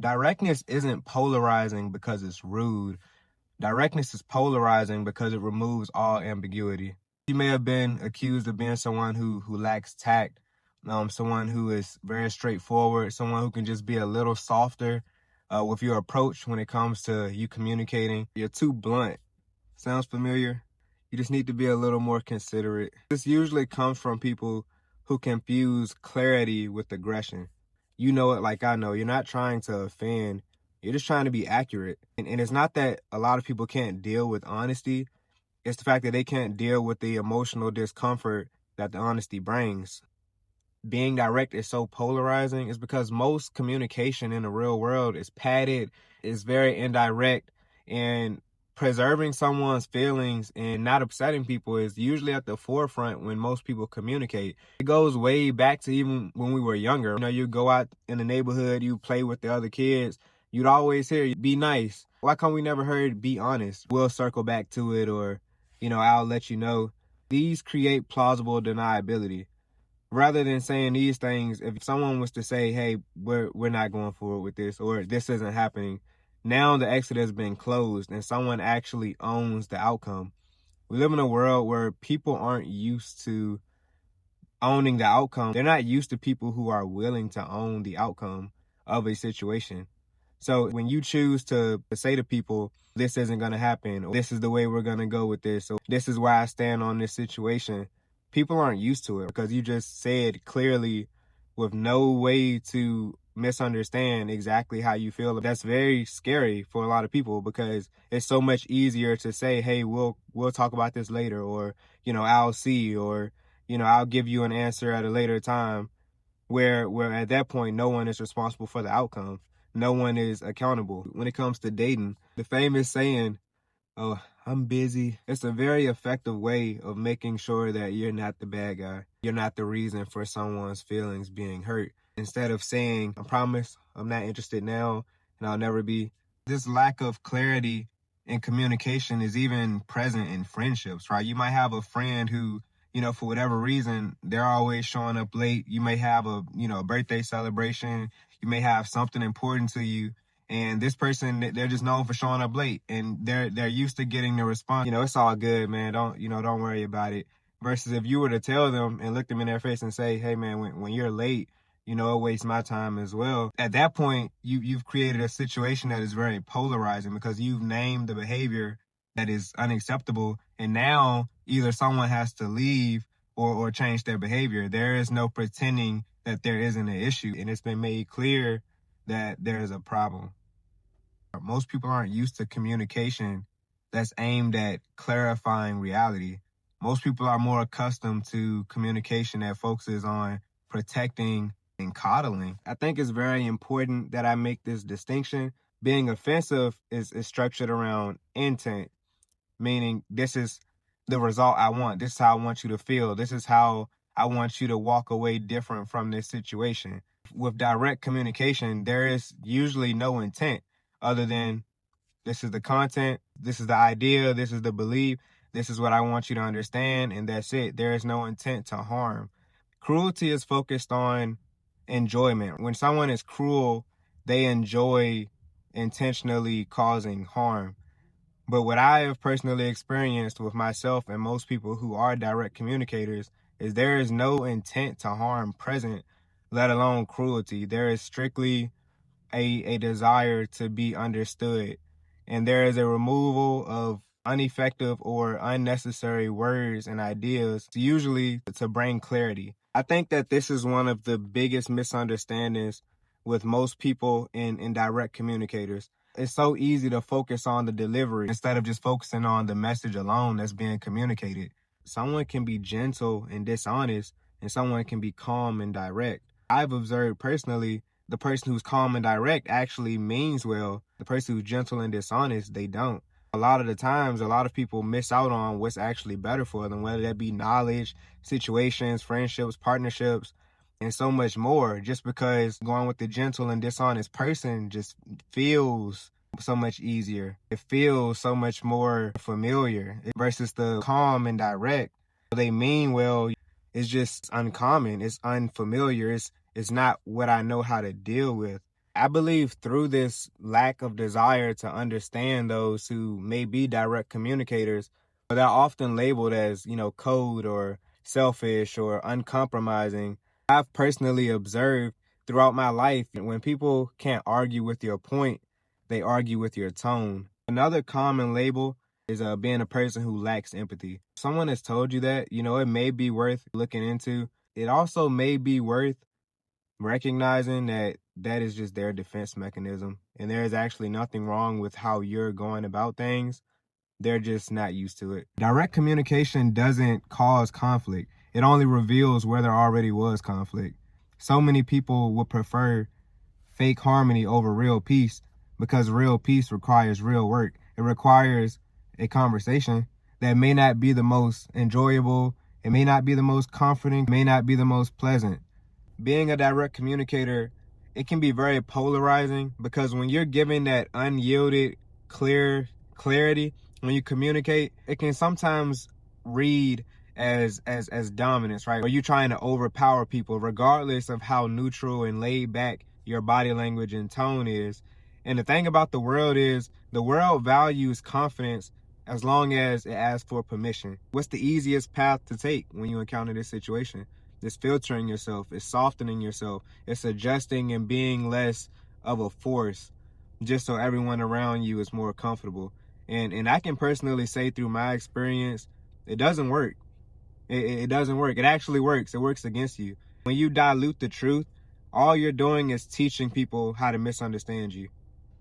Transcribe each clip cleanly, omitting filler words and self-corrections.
Directness isn't polarizing because it's rude. Directness is polarizing because it removes all ambiguity. You may have been accused of being someone who lacks tact, someone who is very straightforward, someone who can just be a little softer with your approach when it comes to you communicating. You're too blunt. Sounds familiar? You just need to be a little more considerate. This usually comes from people who confuse clarity with aggression. You know it like I know. You're not trying to offend. You're just trying to be accurate. And it's not that a lot of people can't deal with honesty. It's the fact that they can't deal with the emotional discomfort that the honesty brings. Being direct is so polarizing is because most communication in the real world is padded, is very indirect, and preserving someone's feelings and not upsetting people is usually at the forefront when most people communicate. It goes way back to even when we were younger. You know, you go out in the neighborhood, you play with the other kids, you'd always hear, be nice. Why come we never heard, be honest? We'll circle back to it, or, I'll let you know. These create plausible deniability. Rather than saying these things, if someone was to say, hey, we're not going forward with this, or this isn't happening, now the exit has been closed and someone actually owns the outcome. We live in a world where people aren't used to owning the outcome. They're not used to people who are willing to own the outcome of a situation. So when you choose to say to people, this isn't going to happen, or this is the way we're going to go with this, or this is where I stand on this situation, people aren't used to it because you just said clearly with no way to misunderstand exactly how you feel. That's very scary for a lot of people because it's so much easier to say, hey, we'll talk about this later, or, I'll see, or, I'll give you an answer at a later time, where at that point, no one is responsible for the outcome. No one is accountable. When it comes to dating, the famous saying, oh, I'm busy. It's a very effective way of making sure that you're not the bad guy. You're not the reason for someone's feelings being hurt. Instead of saying, I promise I'm not interested now and I'll never be. This lack of clarity in communication is even present in friendships, right? You might have a friend who, for whatever reason, they're always showing up late. You may have a birthday celebration. You may have something important to you. And this person, they're just known for showing up late, and they're used to getting the response, it's all good, man. Don't worry about it. Versus if you were to tell them and look them in their face and say, hey, man, when you're late, it wastes my time as well. At that point, you've created a situation that is very polarizing because you've named the behavior that is unacceptable. And now either someone has to leave or change their behavior. There is no pretending that there isn't an issue. And it's been made clear that there is a problem. Most people aren't used to communication that's aimed at clarifying reality. Most people are more accustomed to communication that focuses on protecting and coddling. I think it's very important that I make this distinction. Being offensive is structured around intent, meaning this is the result I want. This is how I want you to feel. This is how I want you to walk away different from this situation. With direct communication, there is usually no intent other than this is the content, this is the idea, this is the belief, this is what I want you to understand, and that's it. There is no intent to harm. Cruelty is focused on enjoyment. When someone is cruel, they enjoy intentionally causing harm. But what I have personally experienced with myself and most people who are direct communicators is there is no intent to harm present, let alone cruelty. There is strictly a desire to be understood. And there is a removal of ineffective or unnecessary words and ideas, usually to bring clarity. I think that this is one of the biggest misunderstandings with most people in direct communicators. It's so easy to focus on the delivery instead of just focusing on the message alone that's being communicated. Someone can be gentle and dishonest, and someone can be calm and direct. I've observed personally, the person who's calm and direct actually means well. The person who's gentle and dishonest, they don't. A lot of the times, a lot of people miss out on what's actually better for them, whether that be knowledge, situations, friendships, partnerships, and so much more, just because going with the gentle and dishonest person just feels so much easier. It feels so much more familiar versus the calm and direct. They mean well. It's just uncommon. It's unfamiliar. It's not what I know how to deal with. I believe through this lack of desire to understand those who may be direct communicators, they're often labeled as, cold or selfish or uncompromising. I've personally observed throughout my life when people can't argue with your point, they argue with your tone. Another common label is being a person who lacks empathy. If someone has told you that, it may be worth looking into. It also may be worth recognizing that that is just their defense mechanism, and there is actually nothing wrong with how you're going about things. They're just not used to it. Direct communication doesn't cause conflict. It only reveals where there already was conflict. So many people would prefer fake harmony over real peace because real peace requires real work. It requires a conversation that may not be the most enjoyable, it may not be the most comforting, it may not be the most pleasant. Being a direct communicator, it can be very polarizing because when you're giving that unyielded, clarity, when you communicate, it can sometimes read as dominance, right? Or you trying to overpower people regardless of how neutral and laid back your body language and tone is. And the thing about the world is the world values confidence as long as it asks for permission. What's the easiest path to take when you encounter this situation? It's filtering yourself, it's softening yourself, it's adjusting and being less of a force just so everyone around you is more comfortable. And I can personally say through my experience, it doesn't work. It doesn't work. It actually works. It works against you. When you dilute the truth, all you're doing is teaching people how to misunderstand you.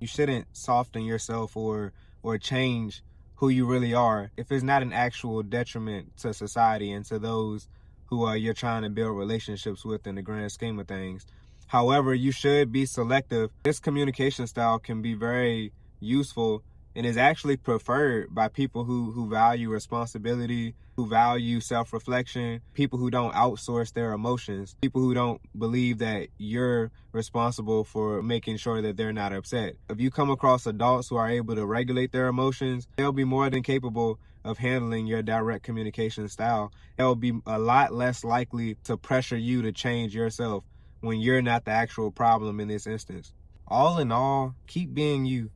You shouldn't soften yourself or change who you really are if it's not an actual detriment to society and to those who you're trying to build relationships with in the grand scheme of things. However, you should be selective. This communication style can be very useful and is actually preferred by people who value responsibility, who value self-reflection, people who don't outsource their emotions, people who don't believe that you're responsible for making sure that they're not upset. If you come across adults who are able to regulate their emotions, they'll be more than capable of handling your direct communication style. They'll be a lot less likely to pressure you to change yourself when you're not the actual problem in this instance. All in all, keep being you.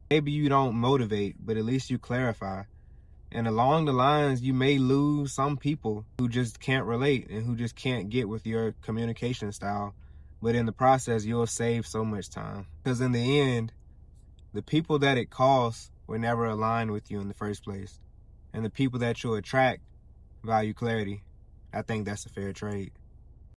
Maybe you don't motivate, but at least you clarify. And along the lines, you may lose some people who just can't relate and who just can't get with your communication style. But in the process, you'll save so much time. Because in the end, the people that it costs will never align with you in the first place. And the people that you'll attract value clarity. I think that's a fair trade.